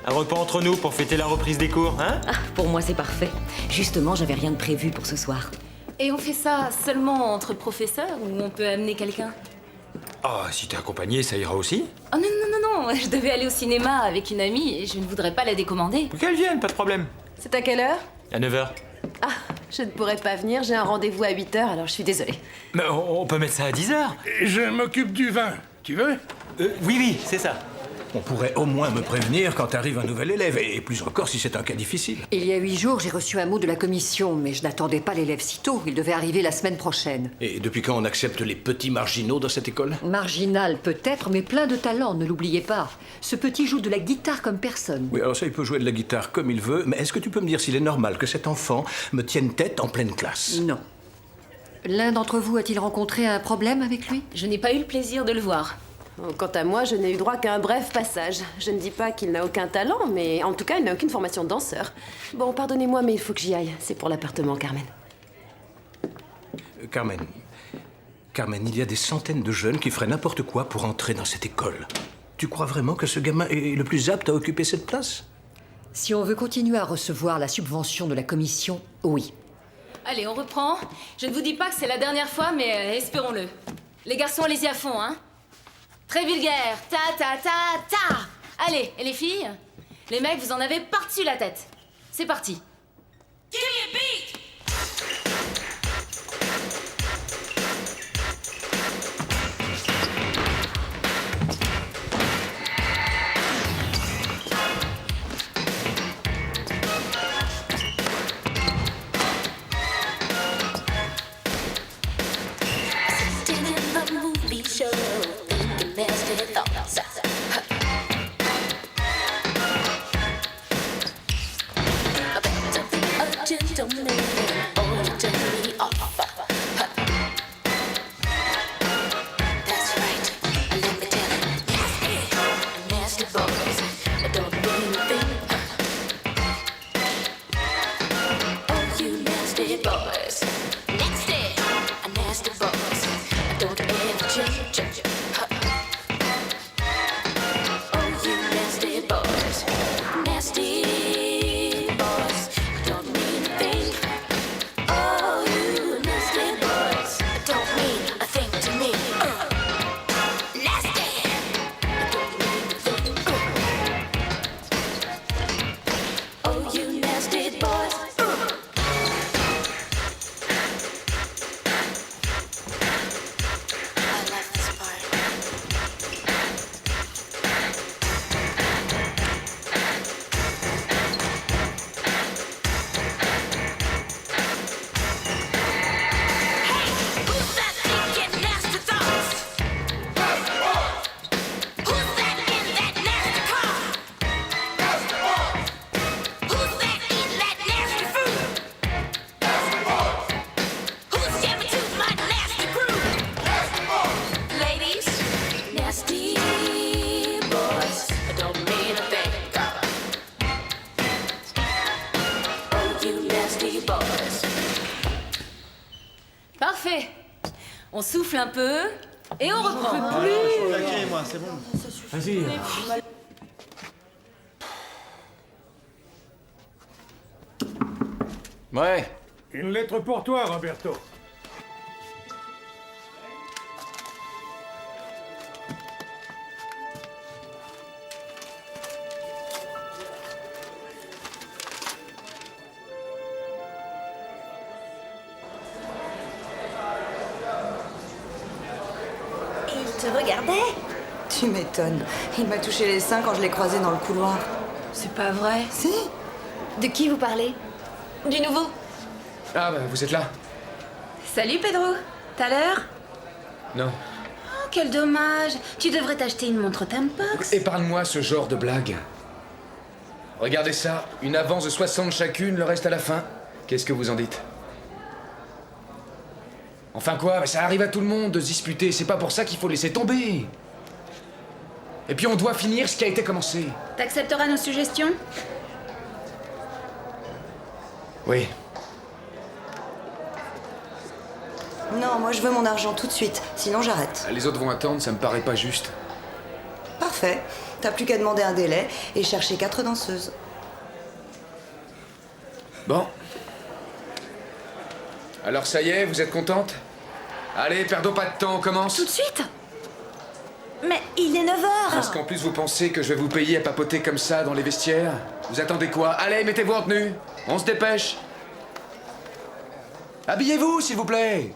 Un repas entre nous pour fêter la reprise des cours, hein? Ah, pour moi c'est parfait. Justement, j'avais rien de prévu pour ce soir. Et on fait ça seulement entre professeurs ou on peut amener quelqu'un? Oh, si t'es accompagné, ça ira aussi. Oh non, non, non, non, je devais aller au cinéma avec une amie et je ne voudrais pas la décommander. Qu'elle vienne, pas de problème. C'est à quelle heure? À 9h. Ah, je ne pourrais pas venir, j'ai un rendez-vous à 8h, alors je suis désolée. Mais on peut mettre ça à 10h. Je m'occupe du vin. Tu veux? Oui, c'est ça. On pourrait au moins me prévenir quand arrive un nouvel élève, et plus encore si c'est un cas difficile. Il y a 8 jours, j'ai reçu un mot de la commission, mais je n'attendais pas l'élève si tôt. Il devait arriver la semaine prochaine. Et depuis quand on accepte les petits marginaux dans cette école? Marginal peut-être, mais plein de talent, ne l'oubliez pas. Ce petit joue de la guitare comme personne. Oui, alors ça, il peut jouer de la guitare comme il veut, mais est-ce que tu peux me dire s'il est normal que cet enfant me tienne tête en pleine classe? Non. L'un d'entre vous a-t-il rencontré un problème avec lui? Je n'ai pas eu le plaisir de le voir. Quant à moi, je n'ai eu droit qu'à un bref passage. Je ne dis pas qu'il n'a aucun talent, mais en tout cas, il n'a aucune formation de danseur. Bon, pardonnez-moi, mais il faut que j'y aille. C'est pour l'appartement, Carmen. Carmen, il y a des centaines de jeunes qui feraient n'importe quoi pour entrer dans cette école. Tu crois vraiment que ce gamin est le plus apte à occuper cette place? Si on veut continuer à recevoir la subvention de la commission, oui. Allez, on reprend. Je ne vous dis pas que c'est la dernière fois, mais espérons-le. Les garçons, allez-y à fond, hein. Très vulgaire. Ta, ta, ta, ta. Allez, et les filles? Les mecs, vous en avez par-dessus la tête. C'est parti. Give me a beat! Parfait. On souffle un peu et on reprend. Moi, c'est bon. Vas-y. Ouais. Une lettre pour toi, Roberto. Il te regardait? Tu m'étonnes. Il m'a touché les seins quand je l'ai croisé dans le couloir. C'est pas vrai. Si. De qui vous parlez? Du nouveau? Ah bah vous êtes là? Salut Pedro. T'as l'heure? Non. Oh, quel dommage. Tu devrais t'acheter une montre Tampax. Épargne-moi ce genre de blague. Regardez ça, une avance de 60 chacune, le reste à la fin. Qu'est-ce que vous en dites? Enfin quoi, ça arrive à tout le monde de se disputer, c'est pas pour ça qu'il faut laisser tomber. Et puis on doit finir ce qui a été commencé. T'accepteras nos suggestions? Oui. Non, moi je veux mon argent tout de suite, sinon j'arrête. Les autres vont attendre, ça me paraît pas juste. Parfait. parfait. T'as plus qu'à demander un délai et chercher 4 danseuses. Bon. Alors ça y est, vous êtes contente? Allez, perdons pas de temps, on commence. Tout de suite? Mais il est 9h. Parce qu'en plus vous pensez que je vais vous payer à papoter comme ça dans les vestiaires? Vous attendez quoi? Allez, mettez-vous en tenue. On se dépêche. Habillez-vous, s'il vous plaît.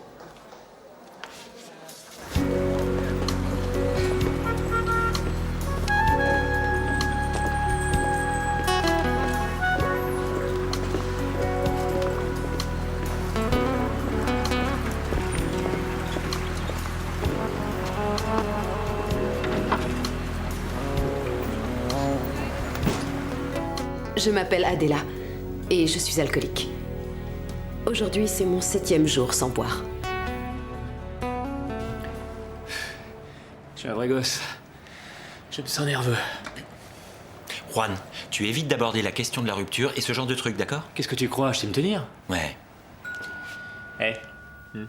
Je m'appelle Adela et je suis alcoolique. Aujourd'hui, c'est mon 7e jour sans boire. Je suis un vrai gosse. Je me sens nerveux. Juan, tu évites d'aborder la question de la rupture et ce genre de truc, d'accord? Qu'est-ce que tu crois? Je sais me tenir? Ouais. Eh. Je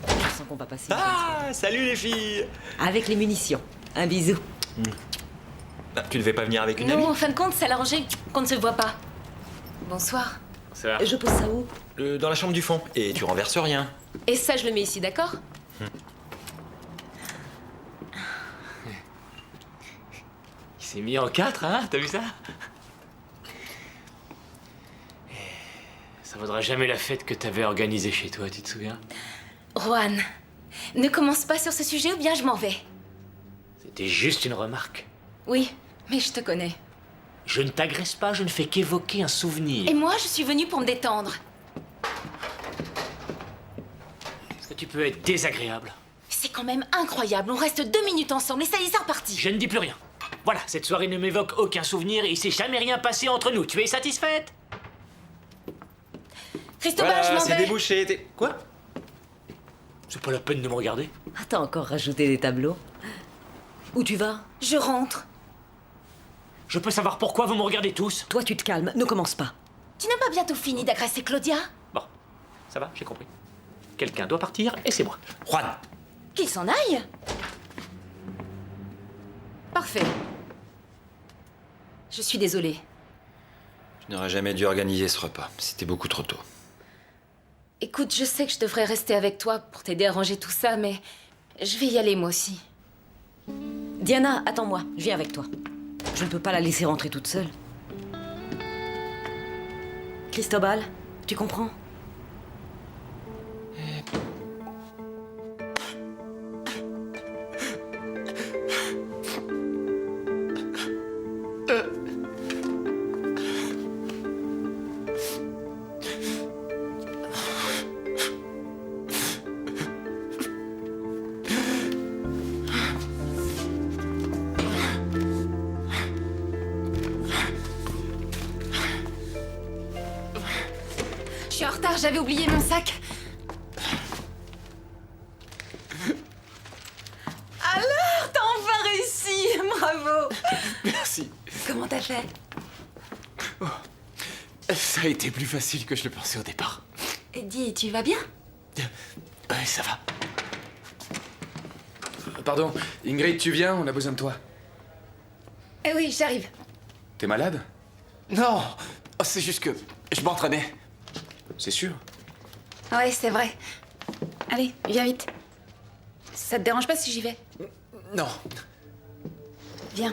sens qu'on va passer. Ah, salut les filles! Avec les munitions. Un bisou. Bah, tu devais pas venir avec une Non, amie? en fin de compte, ça l'a arrangé qu'on ne se voit pas. Bonsoir. Ça va. Je pose ça où? Dans la chambre du fond. Et tu renverses rien. Et ça, je le mets ici, d'accord? Il s'est mis en 4, hein? T'as vu ça? Ça vaudra jamais la fête que t'avais organisée chez toi, tu te souviens? Juan, ne commence pas sur ce sujet ou bien je m'en vais. C'était juste une remarque. Oui, mais je te connais. Je ne t'agresse pas, je ne fais qu'évoquer un souvenir. Et moi, je suis venue pour me détendre. Est-ce que tu peux être désagréable? C'est quand même incroyable, on reste 2 minutes ensemble et ça y est, c'est reparti. Je ne dis plus rien. Voilà, cette soirée ne m'évoque aucun souvenir et il s'est jamais rien passé entre nous. Tu es satisfaite? Cristobal, je m'en vais. débouché. Quoi? C'est pas la peine de me regarder. Ah, t'as encore rajouté des tableaux. Où tu vas? Je rentre. Je peux savoir pourquoi vous me regardez tous? Toi, tu te calmes, ne commence pas. Tu n'as pas bientôt fini d'agresser Claudia? Bon, ça va, j'ai compris. Quelqu'un doit partir et c'est moi. Juan! Qu'il s'en aille? Parfait. Je suis désolée. Je n'aurais jamais dû organiser ce repas. C'était beaucoup trop tôt. Écoute, je sais que je devrais rester avec toi pour t'aider à ranger tout ça, mais je vais y aller moi aussi. Diana, attends-moi, je viens avec toi. Je ne peux pas la laisser rentrer toute seule. Cristobal, tu comprends? Je suis en retard, j'avais oublié mon sac. Alors, t'as enfin réussi. Bravo. Merci. Comment t'as fait? Ça a été plus facile que je le pensais au départ. Et dis, tu vas bien? Ouais, ça va. Pardon, Ingrid, tu viens? On a besoin de toi. Oui, j'arrive. T'es malade? Non, c'est juste que je m'entraînais. C'est sûr? Ouais, c'est vrai. Allez, viens vite. Ça te dérange pas si j'y vais? Non. Viens,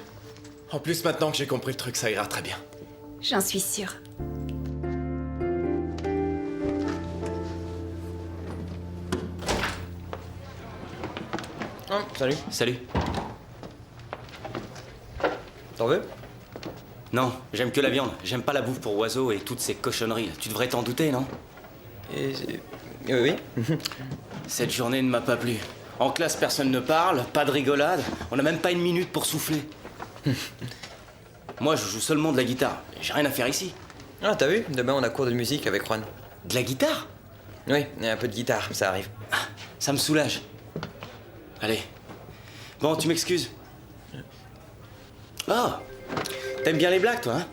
En plus, maintenant que j'ai compris le truc, ça ira très bien. j'en suis sûre. Oh, salut. Salut. T'en veux? Non, j'aime que la viande. J'aime pas la bouffe pour oiseaux et toutes ces cochonneries. Tu devrais t'en douter, non? Oui. Cette journée ne m'a pas plu. En classe, personne ne parle, pas de rigolade. On n'a même pas une minute pour souffler. Moi, je joue seulement de la guitare. J'ai rien à faire ici. Ah, t'as vu? Demain, on a cours de musique avec Juan. De la guitare? Oui, et un peu de guitare, ça arrive. Ah, ça me soulage. Allez. Bon, tu m'excuses. Oh, t'aimes bien les blagues, toi, hein?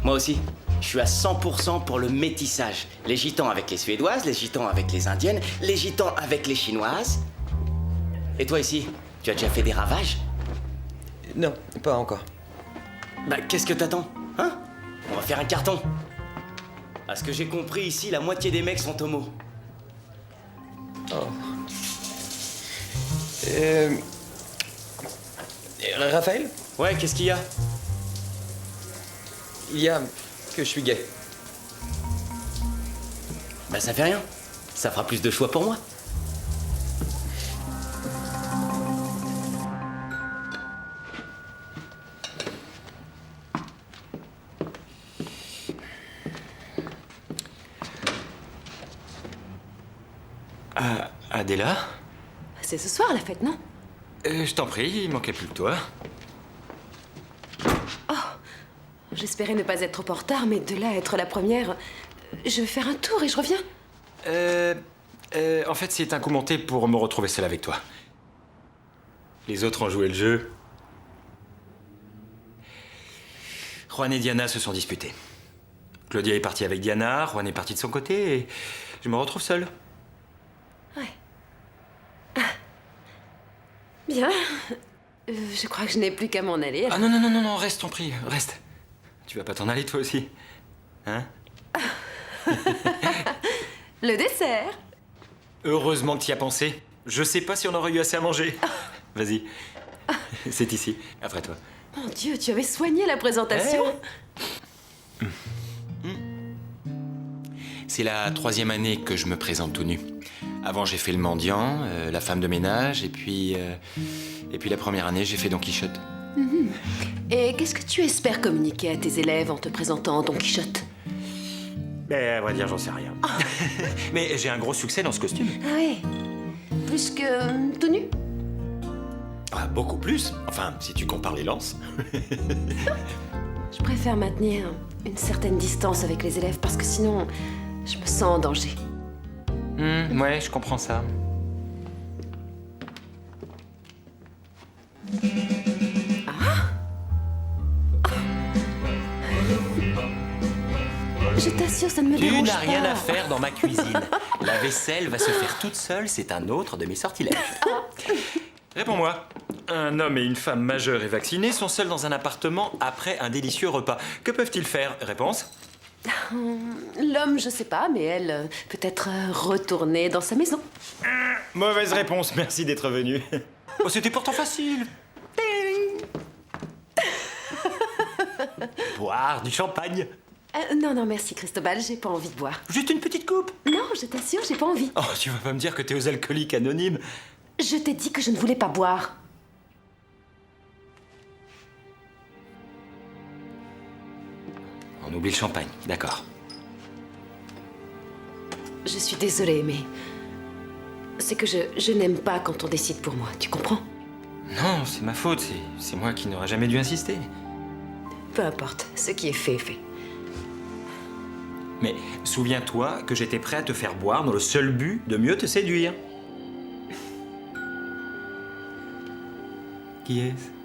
Moi aussi. Je suis à 100% pour le métissage. Les gitans avec les suédoises, les gitans avec les indiennes, les gitans avec les chinoises. Et toi ici, Tu as déjà fait des ravages? Non, pas encore. Bah, qu'est-ce que t'attends? Hein? On va faire un carton. À ce que j'ai compris, ici, la moitié des mecs sont homos. Oh. Raphaël? Ouais, qu'est-ce qu'il y a? Il y a que je suis gay. Bah, ça fait rien. Ça fera plus de choix pour moi. Adéla? C'est ce soir la fête, non? Je t'en prie, il manquait plus que toi. J'espérais ne pas être trop en retard, mais de là à être la première, je vais faire un tour et je reviens. En fait, c'est un coup monté pour me retrouver seul avec toi. Les autres ont joué le jeu. Juan et Diana se sont disputés. Claudia est partie avec Diana, Juan est parti de son côté et je me retrouve seul. Ouais. Bien. Je crois que je n'ai plus qu'à m'en aller. Ah non, reste, t'en prie, reste. Tu vas pas t'en aller toi aussi, hein? Le dessert. Heureusement que tu y as pensé. Je sais pas si on aurait eu assez à manger. Vas-y, c'est ici, après toi. Mon Dieu, tu avais soigné la présentation. C'est la 3e année que je me présente tout nu. Avant, j'ai fait le mendiant, la femme de ménage, et puis la première année, j'ai fait Don Quichotte. Et qu'est-ce que tu espères communiquer à tes élèves en te présentant en Don Quichotte? Ben, à vrai dire, j'en sais rien. Mais j'ai un gros succès dans ce costume. Ah oui. Plus que tout nu? Ah, beaucoup plus. Enfin, si tu compares les lances. Je préfère maintenir une certaine distance avec les élèves parce que sinon, je me sens en danger. Ouais, je comprends ça. Je t'assure, ça ne me Tu dérange n'as pas. rien à faire dans ma cuisine. La vaisselle va se faire toute seule, c'est un autre de mes sortilèges. Réponds-moi. Un homme et une femme majeure et vaccinés sont seuls dans un appartement après un délicieux repas. Que peuvent-ils faire? Réponse? L'homme, je sais pas, mais elle, peut-être retourner dans sa maison. Mauvaise réponse, merci d'être venu. Oh, c'était pourtant facile. Boire du champagne. Non, merci Cristobal, j'ai pas envie de boire. Juste une petite coupe. Non, je t'assure, j'ai pas envie. Oh, tu vas pas me dire que t'es aux alcooliques anonymes. Je t'ai dit que je ne voulais pas boire. On oublie le champagne, d'accord. Je suis désolée, mais... c'est que je n'aime pas quand on décide pour moi, tu comprends? Non, c'est ma faute, c'est moi qui n'aurais jamais dû insister. Peu importe, ce qui est fait est fait. Mais souviens-toi que j'étais prêt à te faire boire dans le seul but de mieux te séduire. Qui est-ce?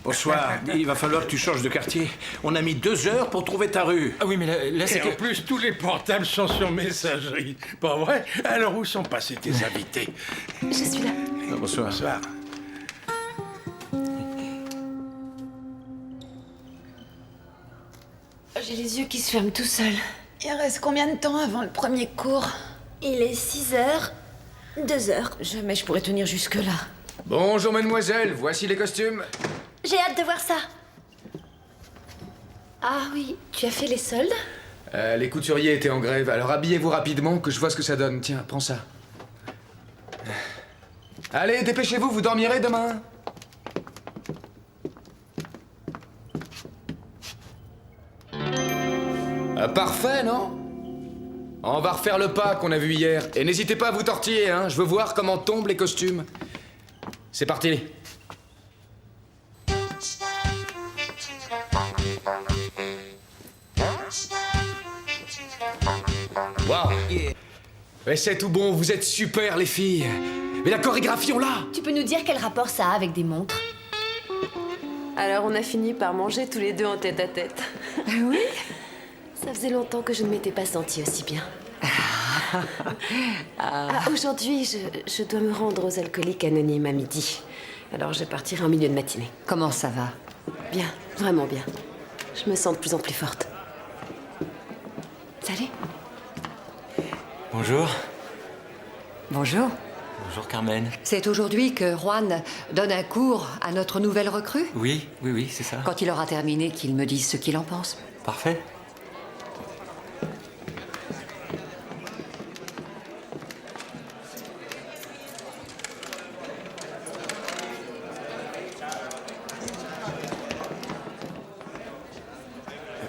Bonsoir. Il va falloir que tu changes de quartier. On a mis 2 heures pour trouver ta rue. Ah oui, mais là c'est Et que... en plus, tous les portables sont sur messagerie. Pas vrai? Alors où sont passés tes invités? Je suis là. Bonsoir. Bonsoir. J'ai les yeux qui se ferment tout seuls. Il reste combien de temps avant le premier cours? Il est 6h. 2h. Jamais je pourrais tenir jusque-là. Bonjour, mademoiselle, voici les costumes. J'ai hâte de voir ça. Ah oui, tu as fait les soldes? Les couturiers étaient en grève, alors habillez-vous rapidement que je vois ce que ça donne. Tiens, prends ça. Allez, dépêchez-vous, vous dormirez demain. Parfait, non? On va refaire le pas qu'on a vu hier. Et n'hésitez pas à vous tortiller, hein. Je veux voir comment tombent les costumes. C'est parti. Waouh. Mais c'est tout bon, vous êtes super, les filles. Mais la chorégraphie, on l'a. Tu peux nous dire quel rapport ça a avec des montres? Alors on a fini par manger tous les deux en tête-à-tête. Oui? Ça faisait longtemps que je ne m'étais pas sentie aussi bien. Aujourd'hui, je dois me rendre aux alcooliques anonymes à midi. Alors je partirai en milieu de matinée. Comment ça va? Bien, vraiment bien. Je me sens de plus en plus forte. Salut. Bonjour. Bonjour. Bonjour Carmen. C'est aujourd'hui que Juan donne un cours à notre nouvelle recrue? Oui, c'est ça. Quand il aura terminé, qu'il me dise ce qu'il en pense. Parfait.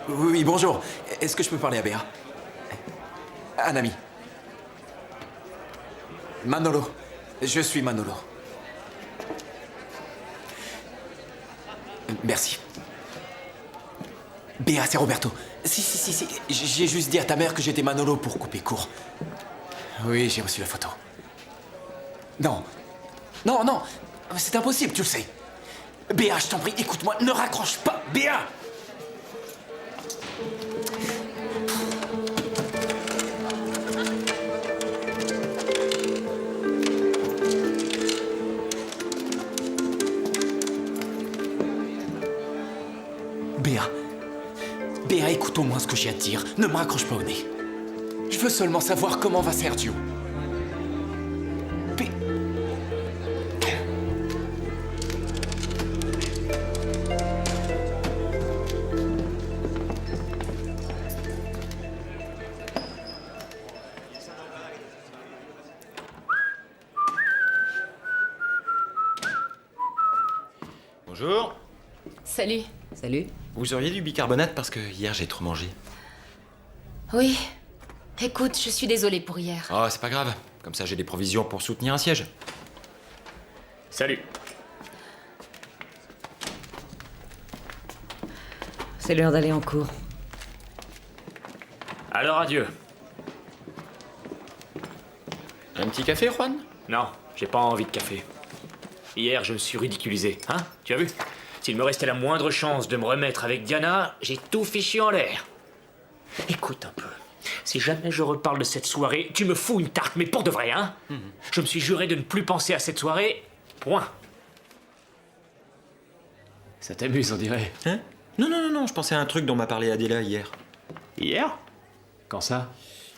Oui, bonjour. Est-ce que je peux parler à Béa? Un ami. Manolo. Je suis Manolo. Merci. Béa, c'est Roberto. Si. J'ai juste dit à ta mère que j'étais Manolo pour couper court. Oui, j'ai reçu la photo. Non. C'est impossible, tu le sais. Béa, je t'en prie, écoute-moi, ne raccroche pas. Béa! Béa, écoute au moins ce que j'ai à te dire. Ne me raccroche pas au nez. Je veux seulement savoir comment va Sergio. Bonjour. Salut. Salut. Vous auriez du bicarbonate parce que hier j'ai trop mangé. Oui. Écoute, je suis désolée pour hier. Oh, c'est pas grave. Comme ça, j'ai des provisions pour soutenir un siège. Salut. C'est l'heure d'aller en cours. Alors adieu. Un petit café, Juan? Non, j'ai pas envie de café. Hier, je me suis ridiculisé, hein? Tu as vu? S'il me restait la moindre chance de me remettre avec Diana, j'ai tout fichu en l'air. Écoute un peu. Si jamais je reparle de cette soirée, tu me fous une tarte, mais pour de vrai, hein? Je me suis juré de ne plus penser à cette soirée. Point. Ça t'amuse, on dirait. Hein? Non, je pensais à un truc dont m'a parlé Adela hier. Hier? Quand ça?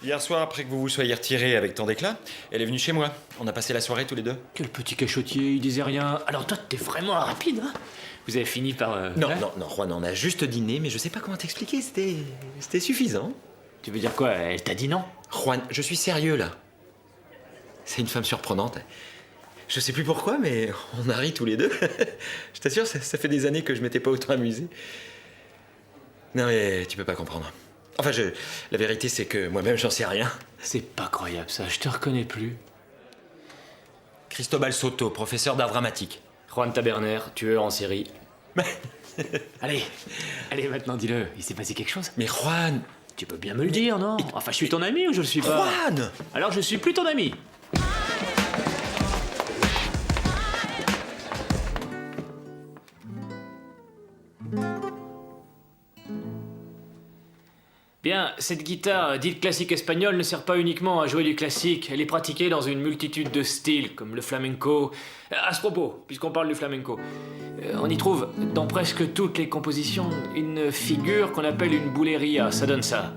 Hier soir, après que vous vous soyez retiré avec tant d'éclat, elle est venue chez moi. On a passé la soirée tous les deux. Quel petit cachotier, il disait rien. Alors toi, t'es vraiment rapide, hein? Vous avez fini par... Non, Juan, on a juste dîné, mais je sais pas comment t'expliquer, c'était suffisant. Tu veux dire quoi? Elle t'a dit non? Juan, je suis sérieux, là. C'est une femme surprenante. Je sais plus pourquoi, mais on a ri tous les deux. Je t'assure, ça fait des années que je m'étais pas autant amusé. Non, mais tu peux pas comprendre. Enfin, la vérité, c'est que moi-même, j'en sais rien. C'est pas croyable, ça. Je te reconnais plus. Cristobal Soto, professeur d'art dramatique. Juan Taberner, tueur en série. Allez, maintenant dis-le. Il s'est passé quelque chose? Mais Juan... Tu peux bien me le dire, non? Enfin, je suis ton ami ou je le suis pas? Juan! Alors je suis plus ton ami. Bien, cette guitare dite classique espagnole ne sert pas uniquement à jouer du classique, elle est pratiquée dans une multitude de styles, comme le flamenco. À ce propos, puisqu'on parle du flamenco, on y trouve, dans presque toutes les compositions, une figure qu'on appelle une bulería, ça donne ça.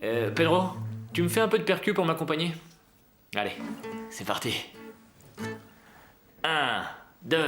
Pedro, tu me fais un peu de percu pour m'accompagner? Allez, c'est parti. 1, 2...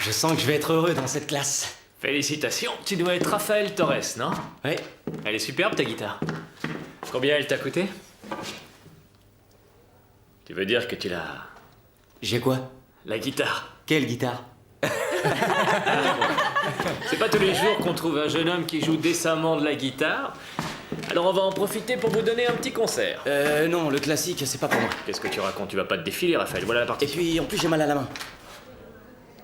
Je sens que je vais être heureux dans cette classe. Félicitations, tu dois être Raphaël Torres, non? Oui. Elle est superbe ta guitare. Combien elle t'a coûté? Tu veux dire que tu l'as... J'ai quoi? La guitare. Quelle guitare? C'est pas tous les jours qu'on trouve un jeune homme qui joue décemment de la guitare. Alors on va en profiter pour vous donner un petit concert. Non, le classique, c'est pas pour moi. Qu'est-ce que tu racontes? Tu vas pas te défiler, Raphaël. Voilà la partie. Et puis, en plus, j'ai mal à la main.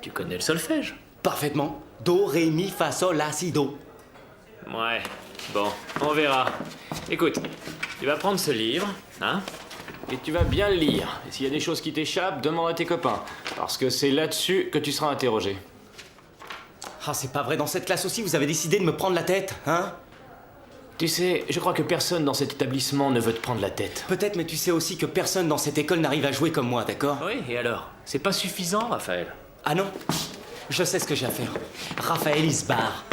Tu connais le solfège? Parfaitement. Do, ré, mi, fa, sol, la, si, do. Ouais, bon, on verra. Écoute, tu vas prendre ce livre, hein, et tu vas bien le lire. Et s'il y a des choses qui t'échappent, demande à tes copains. Parce que c'est là-dessus que tu seras interrogé. Ah, c'est pas vrai, dans cette classe aussi, vous avez décidé de me prendre la tête, hein? Tu sais, je crois que personne dans cet établissement ne veut te prendre la tête. Peut-être, mais tu sais aussi que personne dans cette école n'arrive à jouer comme moi, d'accord? Oui, et alors? C'est pas suffisant, Raphaël? Ah non? Je sais ce que j'ai à faire. Raphaël, il se barre.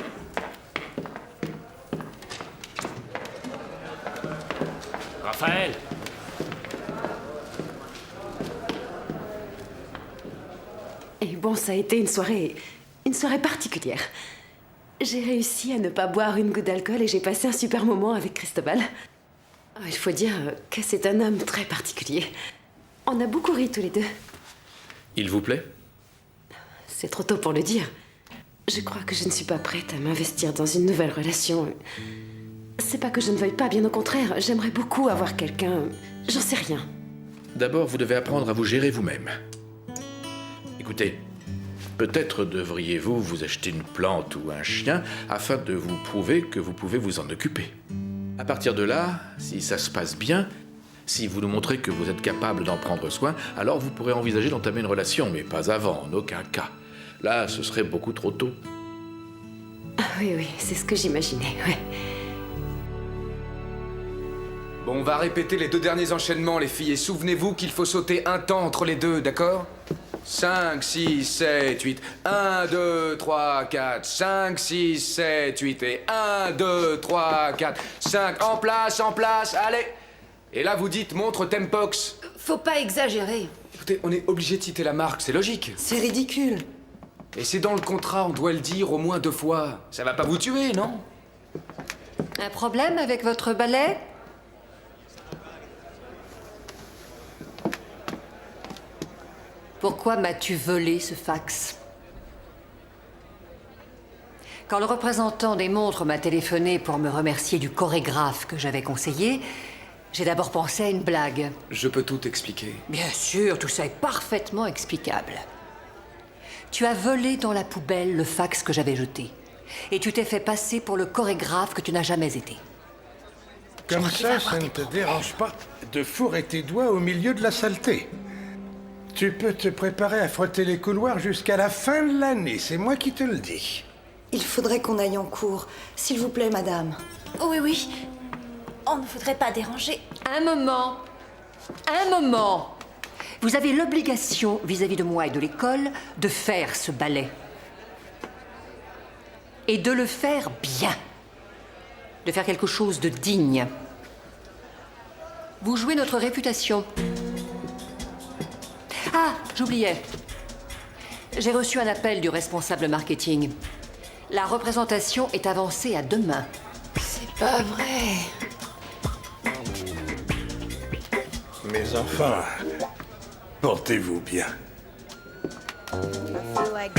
Raphaël! Et bon, ça a été une soirée particulière. J'ai réussi à ne pas boire une goutte d'alcool et j'ai passé un super moment avec Cristobal. Il faut dire que c'est un homme très particulier. On a beaucoup ri tous les deux. Il vous plaît? C'est trop tôt pour le dire. Je crois que je ne suis pas prête à m'investir dans une nouvelle relation. C'est pas que je ne veuille pas, bien au contraire. J'aimerais beaucoup avoir quelqu'un... J'en sais rien. D'abord, vous devez apprendre à vous gérer vous-même. Écoutez, peut-être devriez-vous vous acheter une plante ou un chien afin de vous prouver que vous pouvez vous en occuper. À partir de là, si ça se passe bien, si vous nous montrez que vous êtes capable d'en prendre soin, alors vous pourrez envisager d'entamer une relation, mais pas avant, en aucun cas. Là, ce serait beaucoup trop tôt. Oui, c'est ce que j'imaginais, ouais. Bon, on va répéter les 2 derniers enchaînements, les filles, et souvenez-vous qu'il faut sauter un temps entre les deux, d'accord? 5, 6, 7, 8. 1, 2, 3, 4. 5, 6, 7, 8. Et 1, 2, 3, 4, 5. En place, allez! Et là, vous dites montre Tempox. Faut pas exagérer. Écoutez, on est obligé de citer la marque, c'est logique. C'est ridicule. Et c'est dans le contrat, on doit le dire au moins 2 fois. Ça va pas vous tuer, non? Un problème avec votre balai? Pourquoi m'as-tu volé ce fax? Quand le représentant des montres m'a téléphoné pour me remercier du chorégraphe que j'avais conseillé, j'ai d'abord pensé à une blague. Je peux tout expliquer. Bien sûr, tout ça est parfaitement explicable. Tu as volé dans la poubelle le fax que j'avais jeté. Et tu t'es fait passer pour le chorégraphe que tu n'as jamais été. Comme ça ne te dérange pas de fourrer tes doigts au milieu de la saleté. Tu peux te préparer à frotter les couloirs jusqu'à la fin de l'année, c'est moi qui te le dis. Il faudrait qu'on aille en cours. S'il vous plaît, madame. Oui. On ne voudrait pas déranger. Un moment. Vous avez l'obligation, vis-à-vis de moi et de l'école, de faire ce ballet. Et de le faire bien. De faire quelque chose de digne. Vous jouez notre réputation. Ah, j'oubliais. J'ai reçu un appel du responsable marketing. La représentation est avancée à demain. C'est pas vrai. Mes enfants, portez-vous bien. I feel like